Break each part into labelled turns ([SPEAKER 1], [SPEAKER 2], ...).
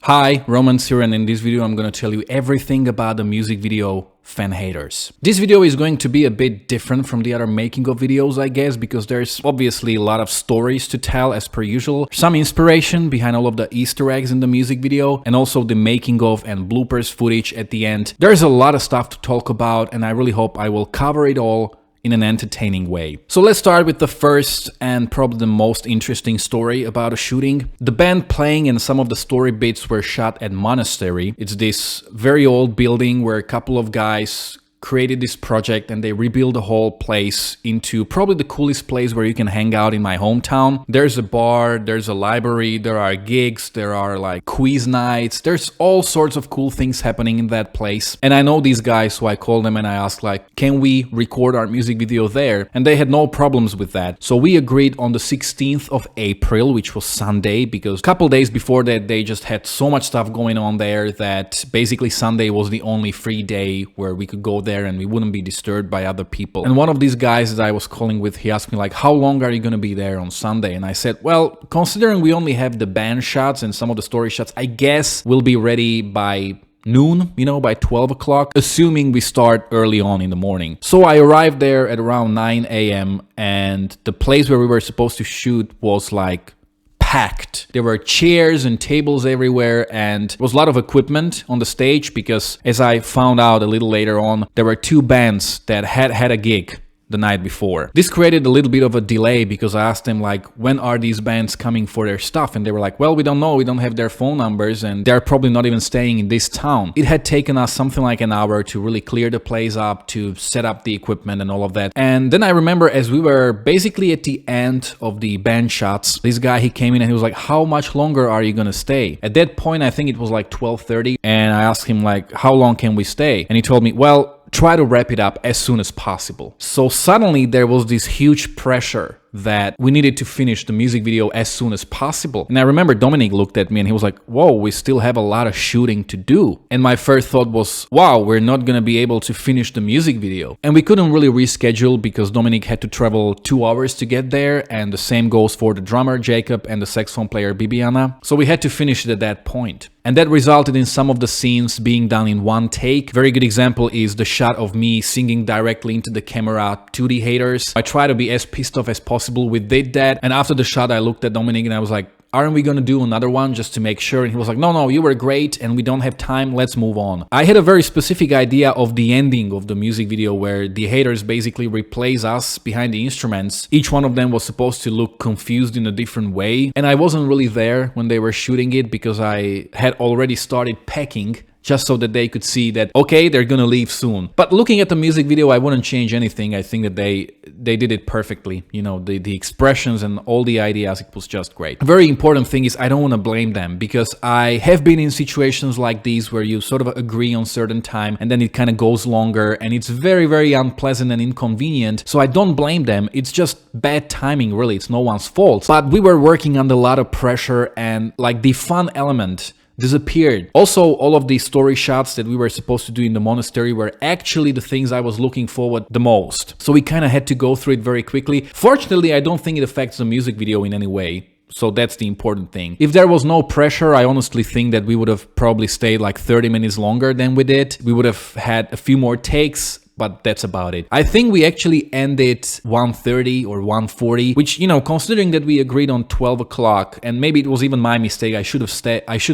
[SPEAKER 1] Hi, Romans here, and in this video I'm gonna tell you everything about the music video Fanhaters. This video is going to be a bit different from the other making of videos, I guess, because there's obviously a lot of stories to tell as per usual, some inspiration behind all of the Easter eggs in the music video, and also the making of and bloopers footage at the end. There's a lot of stuff to talk about, and I really hope I will cover it all in an entertaining way. So let's start with the first and probably the most interesting story about a shooting. The band playing and some of the story bits were shot at Monastery. It's this very old building where a couple of guys created this project and they rebuilt the whole place into probably the coolest place where you can hang out in my hometown. There's a bar, there's a library, there are gigs, there are like quiz nights, there's all sorts of cool things happening in that place. And I know these guys, so I called them and I asked like, can we record our music video there? And they had no problems with that. So we agreed on the 16th of April, which was Sunday, because a couple days before that they just had so much stuff going on there that basically Sunday was the only free day where we could go there and we wouldn't be disturbed by other people. And one of these guys that I was calling with, he asked me like, how long are you going to be there on Sunday? And I said, well, considering we only have the band shots and some of the story shots, I guess we'll be ready by noon, by 12 o'clock, assuming we start early on in the morning. So I arrived there at around 9 a.m. and the place where we were supposed to shoot was like packed. There were chairs and tables everywhere, and there was a lot of equipment on the stage because, as I found out a little later on, there were two bands that had a gig the night before. This created a little bit of a delay because I asked them like, when are these bands coming for their stuff? And they were like, well, we don't know, we don't have their phone numbers and they're probably not even staying in this town. It had taken us something like an hour to really clear the place up, to set up the equipment and all of that. And then I remember as we were basically at the end of the band shots, this guy, he came in and he was like, how much longer are you gonna stay? At that point, I think it was like 12:30, and I asked him like, how long can we stay? And he told me, well, try to wrap it up as soon as possible. So suddenly there was this huge pressure that we needed to finish the music video as soon as possible. And I remember Dominic looked at me and he was like, whoa, we still have a lot of shooting to do. And my first thought was, wow, we're not gonna be able to finish the music video. And we couldn't really reschedule because Dominic had to travel 2 hours to get there, and the same goes for the drummer Jacob and the saxophone player Bibiana. So we had to finish it at that point. And that resulted in some of the scenes being done in one take. Very good example is the shot of me singing directly into the camera to the haters. I try to be as pissed off as possible. We did that, and after the shot I looked at Dominic and I was like, aren't we gonna do another one just to make sure? And he was like, no, you were great and we don't have time, let's move on. I had a very specific idea of the ending of the music video where the haters basically replace us behind the instruments. Each one of them was supposed to look confused in a different way, and I wasn't really there when they were shooting it because I had already started packing just so that they could see that, okay, they're gonna leave soon. But looking at the music video, I wouldn't change anything. I think that they did it perfectly. The expressions and all the ideas, it was just great. A very important thing is I don't want to blame them, because I have been in situations like these where you sort of agree on certain time and then it kind of goes longer and it's very, very unpleasant and inconvenient. So I don't blame them. It's just bad timing, really. It's no one's fault. But we were working under a lot of pressure and like the fun element disappeared. Also, all of these story shots that we were supposed to do in the monastery were actually the things I was looking forward the most. So we kind of had to go through it very quickly. Fortunately, I don't think it affects the music video in any way. So that's the important thing. If there was no pressure, I honestly think that we would have probably stayed like 30 minutes longer than we did. We would have had a few more takes, but that's about it. I think we actually ended 1:30 or 1:40, which, considering that we agreed on 12 o'clock, and maybe it was even my mistake, I should have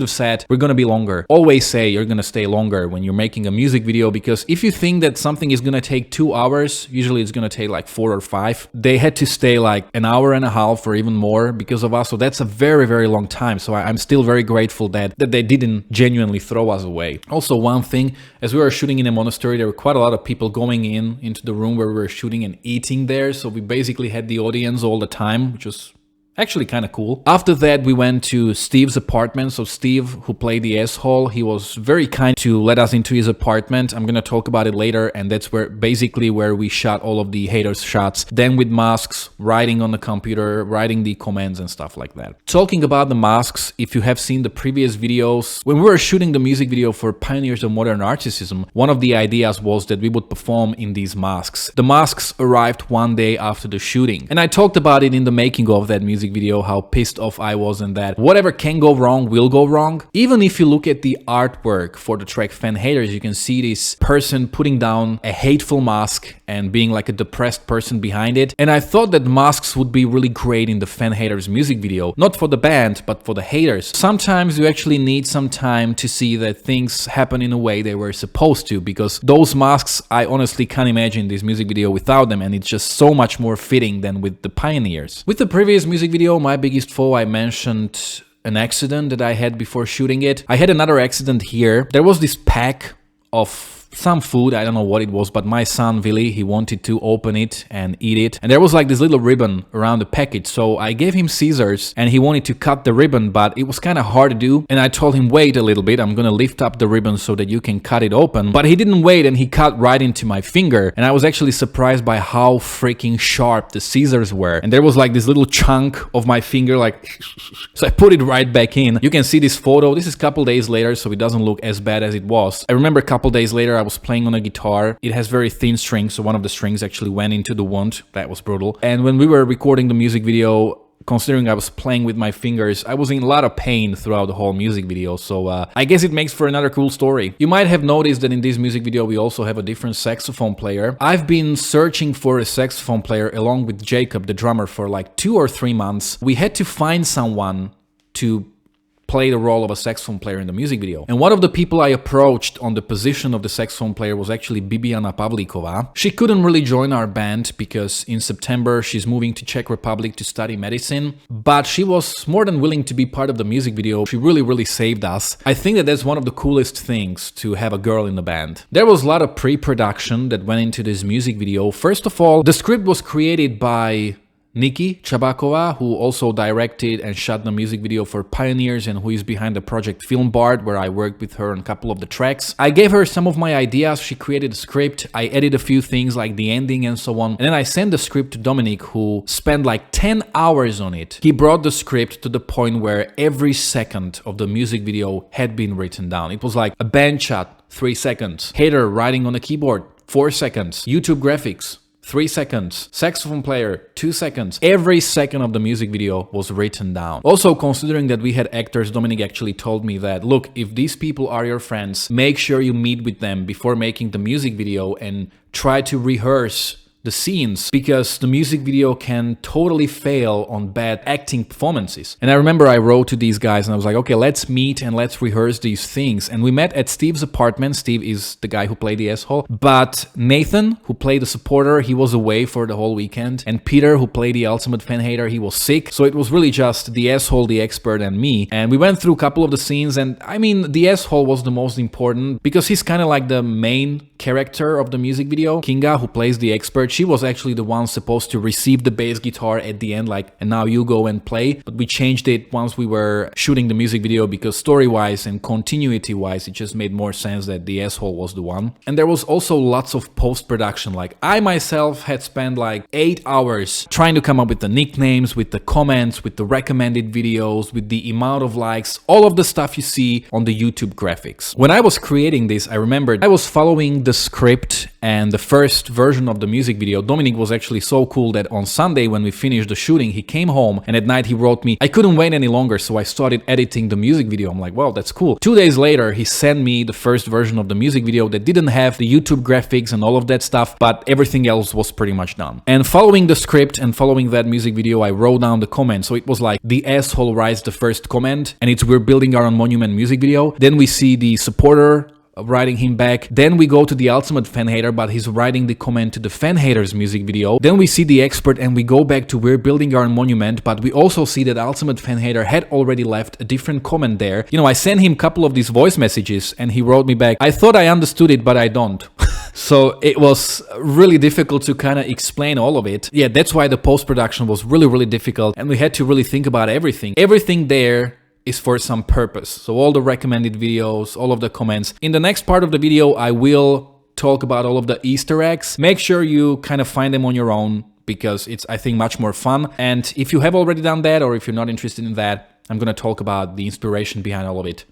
[SPEAKER 1] said, we're gonna be longer. Always say you're gonna stay longer when you're making a music video, because if you think that something is gonna take 2 hours, usually it's gonna take like 4 or 5. They had to stay like an hour and a half or even more because of us, so that's a very, very long time. So I'm still very grateful that they didn't genuinely throw us away. Also, one thing, as we were shooting in a monastery, there were quite a lot of people going into the room where we were shooting and eating there, so we basically had the audience all the time, which was actually kind of cool. After that, we went to Steve's apartment. So Steve, who played the asshole, he was very kind to let us into his apartment. I'm gonna talk about it later, and that's where we shot all of the haters shots. Then with masks, writing on the computer, writing the commands and stuff like that. Talking about the masks, if you have seen the previous videos, when we were shooting the music video for Pioneers of Modern Narcissism, one of the ideas was that we would perform in these masks. The masks arrived one day after the shooting, and I talked about it in the making of that music music video, how pissed off I was, and that whatever can go wrong will go wrong. Even if you look at the artwork for the track Fanhaters, you can see this person putting down a hateful mask and being like a depressed person behind it. And I thought that masks would be really great in the Fanhaters music video, not for the band, but for the haters. Sometimes you actually need some time to see that things happen in a way they were supposed to, because those masks, I honestly can't imagine this music video without them, and it's just so much more fitting than with the Pioneers. With the previous music video, My Biggest Foe, I mentioned an accident that I had before shooting it. I had another accident here. There was this pack of some food, I don't know what it was, but my son Willy, he wanted to open it and eat it, and there was like this little ribbon around the package, so I gave him scissors and he wanted to cut the ribbon, but it was kind of hard to do, and I told him, wait a little bit, I'm gonna lift up the ribbon so that you can cut it open, but he didn't wait and he cut right into my finger, and I was actually surprised by how freaking sharp the scissors were, and there was like this little chunk of my finger, like so I put it right back in. You can see this photo. This is a couple days later, so it doesn't look as bad as it was. I remember a couple days later I was playing on a guitar. It has very thin strings, so one of the strings actually went into the wound. That was brutal. And when we were recording the music video, considering I was playing with my fingers, I was in a lot of pain throughout the whole music video, so I guess it makes for another cool story. You might have noticed that in this music video we also have a different saxophone player. I've been searching for a saxophone player along with Jacob, the drummer, for like 2 or 3 months. We had to find someone to play the role of a saxophone player in the music video. And one of the people I approached on the position of the saxophone player was actually Bibiana Pavlíková. She couldn't really join our band because in September she's moving to Czech Republic to study medicine, but she was more than willing to be part of the music video. She really saved us. I think that that's one of the coolest things, to have a girl in the band. There was a lot of pre-production that went into this music video. First of all, the script was created by Nikki Chabakova, who also directed and shot the music video for Pioneers and who is behind the project Film Bard, where I worked with her on a couple of the tracks. I gave her some of my ideas, she created a script, I edited a few things like the ending and so on, and then I sent the script to Dominic, who spent like 10 hours on it. He brought the script to the point where every second of the music video had been written down. It was like a band shot, 3 seconds, hater writing on a keyboard, 4 seconds, YouTube graphics, 3 seconds. Saxophone player, 2 seconds. Every second of the music video was written down. Also, considering that we had actors, Dominic actually told me that, look, if these people are your friends, make sure you meet with them before making the music video and try to rehearse the scenes, because the music video can totally fail on bad acting performances. And I remember I wrote to these guys and I was like, okay, let's meet and let's rehearse these things. And we met at Steve's apartment. Steve is the guy who played the asshole. But Nathan, who played the supporter, he was away for the whole weekend. And Peter, who played the ultimate fan hater, he was sick. So it was really just the asshole, the expert, and me. And we went through a couple of the scenes, and I mean, the asshole was the most important because he's kind of like the main character of the music video. Kinga, who plays the expert, she was actually the one supposed to receive the bass guitar at the end, like, and now you go and play. But we changed it once we were shooting the music video because story-wise and continuity-wise, it just made more sense that the asshole was the one. And there was also lots of post-production. Like, I myself had spent like 8 hours trying to come up with the nicknames, with the comments, with the recommended videos, with the amount of likes, all of the stuff you see on the YouTube graphics. When I was creating this, I remembered I was following the script and the first version of the music video. Dominic was actually so cool that on Sunday when we finished the shooting, he came home and at night he wrote me, I couldn't wait any longer, so I started editing the music video. I'm like, well, that's cool. 2 days later, he sent me the first version of the music video that didn't have the YouTube graphics and all of that stuff, but everything else was pretty much done. And following the script and following that music video, I wrote down the comments. So it was like, the asshole writes the first comment, and it's we're building our own monument music video. Then we see the supporter writing him back. Then we go to the ultimate fan hater, but he's writing the comment to the Fanhaters music video. Then we see the expert and we go back to we're building our monument, but we also see that ultimate fan hater had already left a different comment there. You know, I sent him a couple of these voice messages and he wrote me back, I thought I understood it, but I don't. So it was really difficult to kind of explain all of it. Yeah, that's why the post-production was really difficult, and we had to really think about everything. Everything there is for some purpose. So all the recommended videos, all of the comments. In the next part of the video, I will talk about all of the Easter eggs. Make sure you kind of find them on your own because it's, I think, much more fun. And if you have already done that, or if you're not interested in that, I'm going to talk about the inspiration behind all of it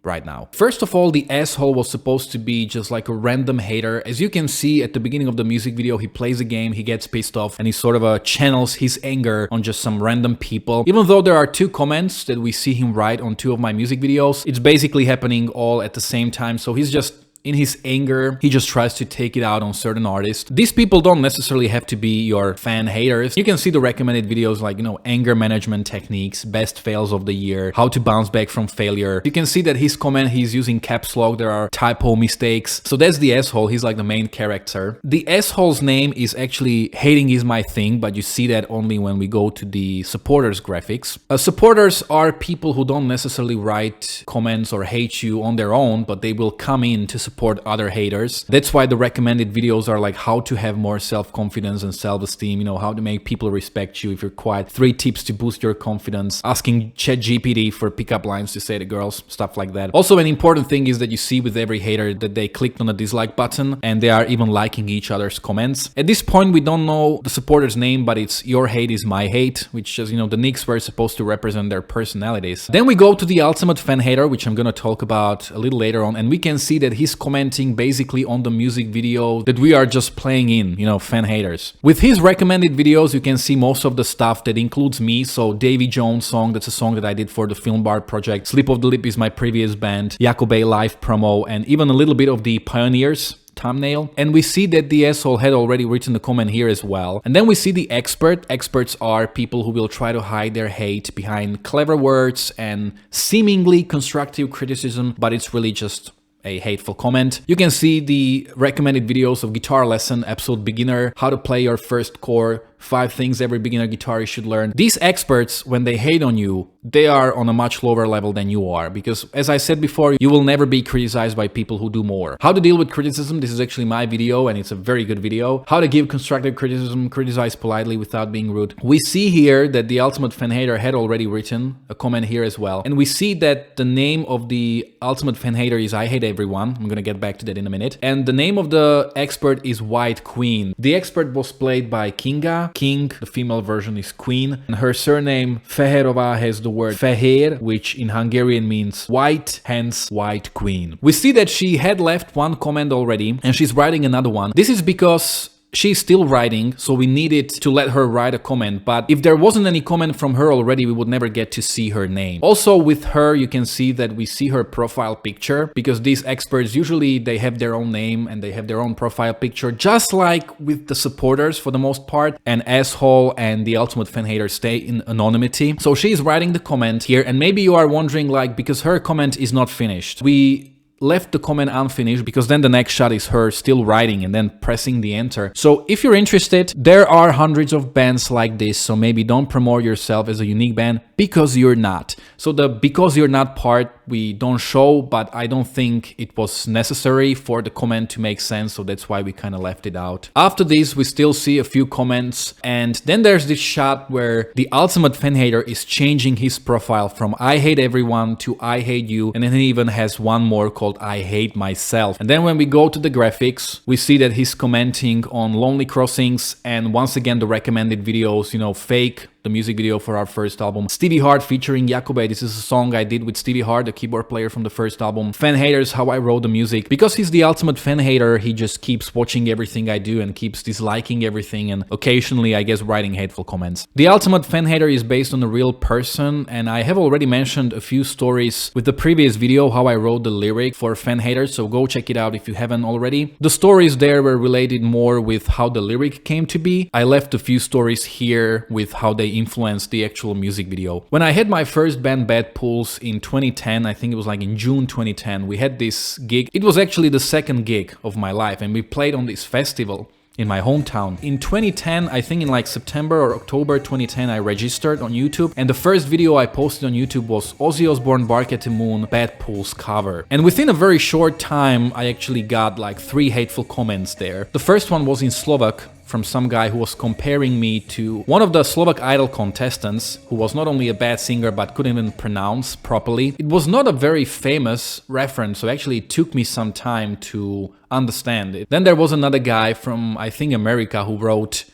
[SPEAKER 1] right now. First of all, the asshole was supposed to be just like a random hater. As you can see at the beginning of the music video, he plays a game, he gets pissed off, and he sort of channels his anger on just some random people. Even though there are 2 comments that we see him write on 2 of my music videos, it's basically happening all at the same time, so he's just in his anger, he just tries to take it out on certain artists. These people don't necessarily have to be your fan haters. You can see the recommended videos like, anger management techniques, best fails of the year, how to bounce back from failure. You can see that his comment, he's using caps lock, there are typo mistakes. So that's the asshole, he's like the main character. The asshole's name is actually Hating Is My Thing, but you see that only when we go to the supporters graphics. Supporters are people who don't necessarily write comments or hate you on their own, but they will come in to support other haters. That's why the recommended videos are like how to have more self-confidence and self-esteem, how to make people respect you if you're quiet, 3 tips to boost your confidence, asking ChatGPT for pickup lines to say to girls, stuff like that. Also, an important thing is that you see with every hater that they clicked on the dislike button and they are even liking each other's comments. At this point, we don't know the supporter's name, but it's Your Hate Is My Hate, which is, the nicks were supposed to represent their personalities. Then we go to the ultimate fan hater, which I'm gonna talk about a little later on, and we can see that he's commenting basically on the music video that we are just playing in, fan haters. With his recommended videos, you can see most of the stuff that includes me. So Davy Jones song, that's a song that I did for the Film Bar project. Slip of the Lip is my previous band. Iako Bei live promo, and even a little bit of the Pioneers thumbnail. And we see that the asshole had already written a comment here as well. And then we see the expert. Experts are people who will try to hide their hate behind clever words and seemingly constructive criticism, but it's really just a hateful comment. You can see the recommended videos of guitar lesson, absolute beginner, how to play your first chord, 5 things every beginner guitarist should learn. These experts, when they hate on you, they are on a much lower level than you are, because as I said before, you will never be criticized by people who do more. How to deal with criticism, this is actually my video and it's a very good video. How to give constructive criticism, criticize politely without being rude. We see here that the ultimate fan hater had already written a comment here as well. And we see that the name of the ultimate fan hater is I Hate Everyone. I'm gonna get back to that in a minute. And the name of the expert is White Queen. The expert was played by Kinga. King, the female version is Queen, and her surname Feherova has the word Fehér, which in Hungarian means white, hence White Queen. We see that she had left 1 comment already and she's writing another one. This is because she's still writing, so we needed to let her write a comment, but if there wasn't any comment from her already, we would never get to see her name. Also with her, you can see that we see her profile picture, because these experts usually they have their own name and they have their own profile picture, just like with the supporters for the most part. An asshole and the ultimate fan hater stay in anonymity. So she's writing the comment here, and maybe you are wondering, like, because her comment is not finished. We left the comment unfinished because then the next shot is her still writing and then pressing the enter. So if you're interested, there are hundreds of bands like this, so maybe don't promote yourself as a unique band because you're not. So the because you're not part we don't show, but I don't think it was necessary for the comment to make sense, so that's why we kind of left it out. After this, we still see a few comments, and then there's this shot where the ultimate fan hater is changing his profile from I hate everyone to I hate you, and then he even has one more called I hate myself. And then when we go to the graphics, we see that he's commenting on Lonely Crossings, and once again the recommended videos, Fake, the music video for our first album. Stevie Hart featuring Iako Bei. This is a song I did with Stevie Hart, the keyboard player from the first album. Fanhaters, how I wrote the music. Because he's the ultimate fan hater, he just keeps watching everything I do and keeps disliking everything and occasionally, I guess, writing hateful comments. The ultimate fan hater is based on a real person, and I have already mentioned a few stories with the previous video, how I wrote the lyric for Fanhaters, so go check it out if you haven't already. The stories there were related more with how the lyric came to be. I left a few stories here with how they influenced the actual music video. When I had my first band Bad Pools in 2010, I think it was like in June 2010, we had this gig. It was actually the second gig of my life, and we played on this festival in my hometown. In 2010, I think in like September or October 2010, I registered on YouTube, and the first video I posted on YouTube was Ozzy Osbourne Bark at the Moon Bad Pools cover. And within a very short time, I actually got like 3 hateful comments there. The first one was in Slovak, from some guy who was comparing me to one of the Slovak Idol contestants who was not only a bad singer but couldn't even pronounce properly. It was not a very famous reference, so actually it took me some time to understand it. Then there was another guy from, I think, America who wrote,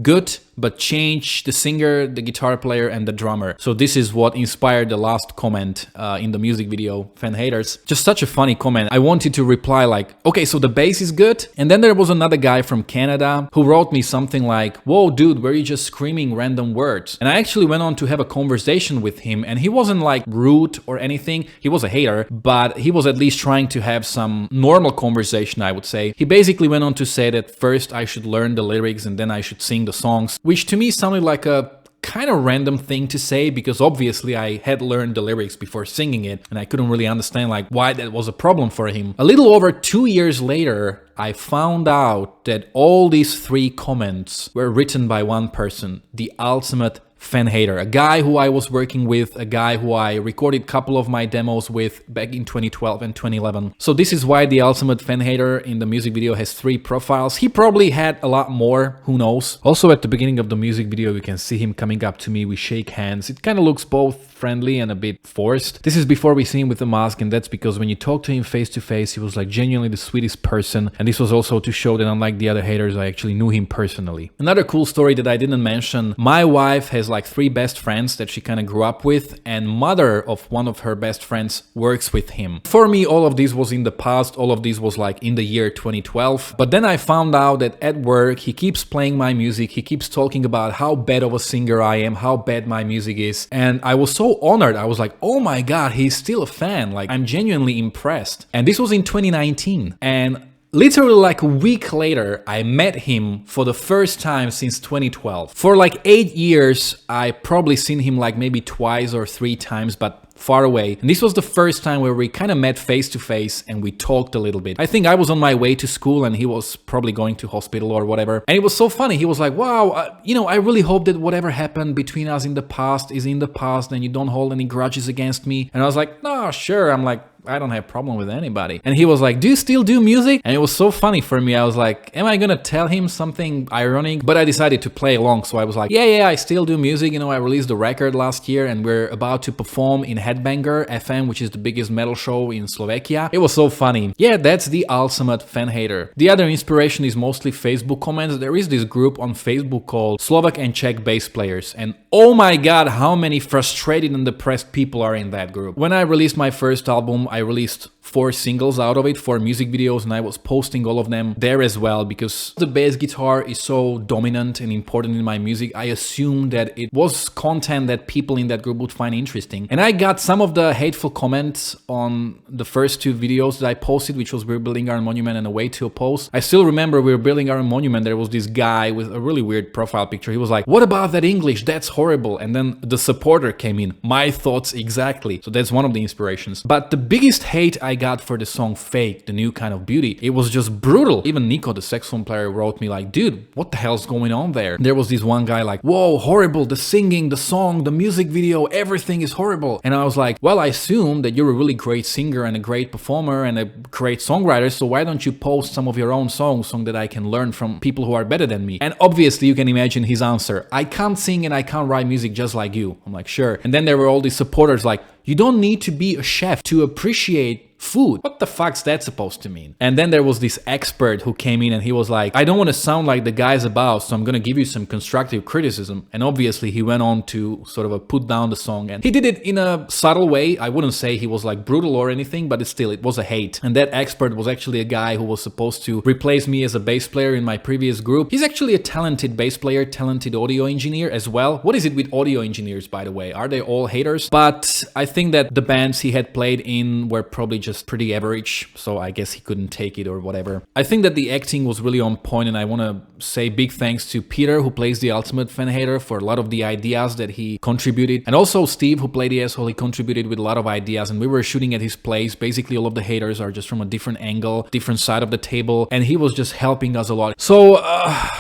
[SPEAKER 1] good, but change the singer, the guitar player, and the drummer. So this is what inspired the last comment in the music video, Fanhaters. Just such a funny comment. I wanted to reply like, okay, so the bass is good. And then there was another guy from Canada who wrote me something like, whoa, dude, were you just screaming random words? And I actually went on to have a conversation with him, and he wasn't like rude or anything. He was a hater, but he was at least trying to have some normal conversation, I would say. He basically went on to say that first I should learn the lyrics and then I should sing the songs, which to me sounded like a kind of random thing to say, because obviously I had learned the lyrics before singing it and I couldn't really understand like why that was a problem for him. A little over 2 years later, I found out that all these 3 comments were written by one person, the ultimate Fanhater, a guy who I was working with, a guy who I recorded a couple of my demos with back in 2012 and 2011. So this is why the ultimate Fanhater in the music video has 3 profiles. He probably had a lot more, who knows. Also at the beginning of the music video you can see him coming up to me, we shake hands. It kind of looks both friendly and a bit forced. This is before we see him with the mask, and that's because when you talk to him face to face, he was like genuinely the sweetest person. And this was also to show that unlike the other haters, I actually knew him personally. Another cool story that I didn't mention, my wife has like 3 best friends that she kind of grew up with, and mother of one of her best friends works with him. For me, all of this was in the past, all of this was like in the year 2012. But then I found out that at work, he keeps playing my music, he keeps talking about how bad of a singer I am, how bad my music is. And I was so honored. I was like, oh my god, he's still a fan. Like, I'm genuinely impressed. And this was in 2019. And literally like a week later, I met him for the first time since 2012. For like 8 years, I probably seen him like maybe twice or 3 times, but far away. And this was the first time where we kind of met face to face and we talked a little bit. I think I was on my way to school and he was probably going to hospital or whatever. And it was so funny. He was like, wow, you know, I really hope that whatever happened between us in the past is in the past and you don't hold any grudges against me. And I was like, no, sure. I'm like, I don't have a problem with anybody. And he was like, do you still do music? And it was so funny for me. I was like, am I gonna tell him something ironic? But I decided to play along. So I was like, yeah, I still do music. You know, I released a record last year and we're about to perform in Headbanger FM, which is the biggest metal show in Slovakia. It was so funny. Yeah, that's the ultimate Fanhater. The other inspiration is mostly Facebook comments. There is this group on Facebook called Slovak and Czech bass players. And oh my god, how many frustrated and depressed people are in that group. When I released my first album, I released 4 singles out of it, 4 music videos, and I was posting all of them there as well because the bass guitar is so dominant and important in my music. I assumed that it was content that people in that group would find interesting. And I got some of the hateful comments on the first 2 videos that I posted, which was We're Building Our Monument and A Way to Oppose. I still remember We're Building Our Monument, there was this guy with a really weird profile picture. He was like, what about that English? That's horrible. And then the supporter came in. My thoughts exactly. So that's one of the inspirations. But the biggest hate I got for the song Fake, the New Kind of Beauty, it was just brutal. Even Nico, the saxophone player, wrote me like, dude, what the hell's going on there? There was this one guy like, whoa, horrible, the singing, the song, the music video, everything is horrible. And I was like, well, I assume that you're a really great singer and a great performer and a great songwriter, so why don't you post some of your own songs that I can learn from people who are better than me? And obviously you can imagine his answer, I can't sing and I can't write music just like you. I'm like, sure. And then there were all these supporters like, you don't need to be a chef to appreciate food. What the fuck's that supposed to mean? And then there was this expert who came in and he was like, I don't want to sound like the guy's about, so I'm gonna give you some constructive criticism. And obviously he went on to sort of put down the song, and he did it in a subtle way. I wouldn't say he was like brutal or anything, but it was a hate. And that expert was actually a guy who was supposed to replace me as a bass player in my previous group. He's actually a talented bass player, talented audio engineer as well. What is it with audio engineers, by the way? Are they all haters? But I think that the bands he had played in were probably just pretty average, so I guess he couldn't take it or whatever. I think that the acting was really on point, and I want to say big thanks to Peter, who plays the ultimate Fanhater, for a lot of the ideas that he contributed, and also Steve, who played the asshole. He contributed with a lot of ideas, and we were shooting at his place. Basically all of the haters are just from a different angle, different side of the table, and he was just helping us a lot. So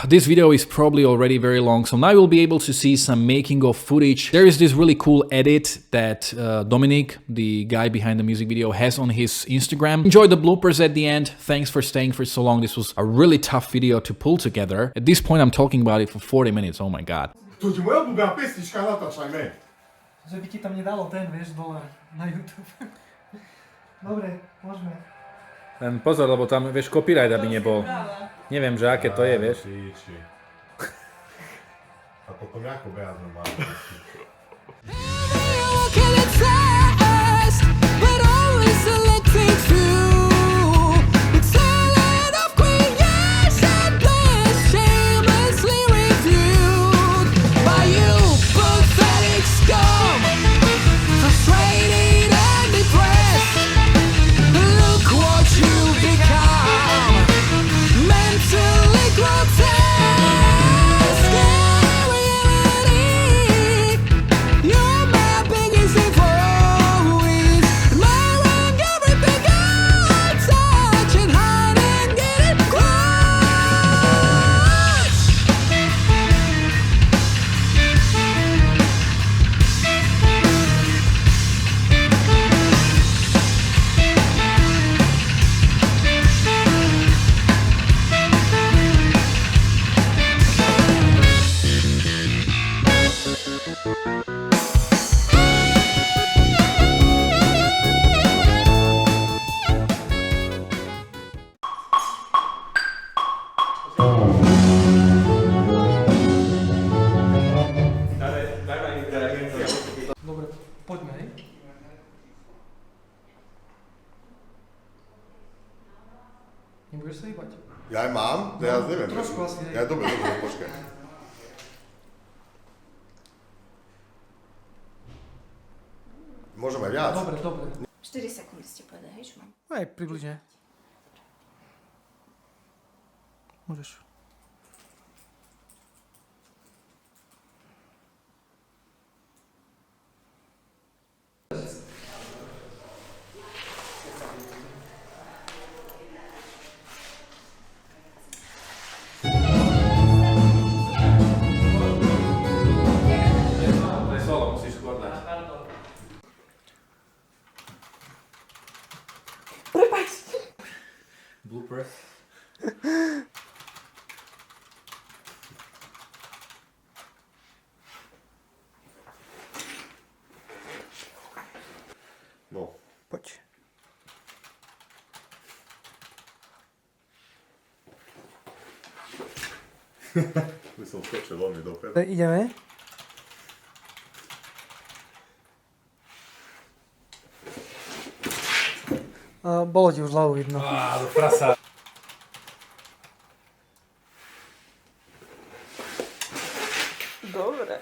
[SPEAKER 1] this video is probably already very long, so now you'll be able to see some making of footage. There is this really cool edit that Dominic, the guy behind the music video, has on his Instagram. Enjoy the bloopers at the end. Thanks for staying for so long. This was a really tough video to pull together. At this point I'm talking about it for 40 minutes. Oh my god.
[SPEAKER 2] To ti moja blbá pesnička, natáčajme.
[SPEAKER 3] Že by ti tam nedalo ten, vieš, dole na YouTube. Dobre, môžeme.
[SPEAKER 1] Len pozor, lebo tam, vieš, copyright aby nebol. Neviem, že aké to je, vieš.
[SPEAKER 2] Potom Iako Bei sme mali.
[SPEAKER 3] Dobre, poďme, hej. Nebudeš sa hýbať?
[SPEAKER 2] Ja aj mám? Ja neviem.
[SPEAKER 3] Trošku asi, hej.
[SPEAKER 2] Ja dobre, počkaj. Môžem aj viac?
[SPEAKER 3] Dobre.
[SPEAKER 4] 4 sekundy ste povedali, hej, čo mám?
[SPEAKER 3] Aj približne. Môžeš.
[SPEAKER 1] Solo musíš skôr dať.
[SPEAKER 4] Prepač!
[SPEAKER 1] Bloopers.
[SPEAKER 2] No.
[SPEAKER 3] Poď.
[SPEAKER 2] My som skočil veľmi dopredu.
[SPEAKER 3] Ideme. Bolo ti už hlavu vidno.
[SPEAKER 1] Á, do prasa.
[SPEAKER 4] Dobre.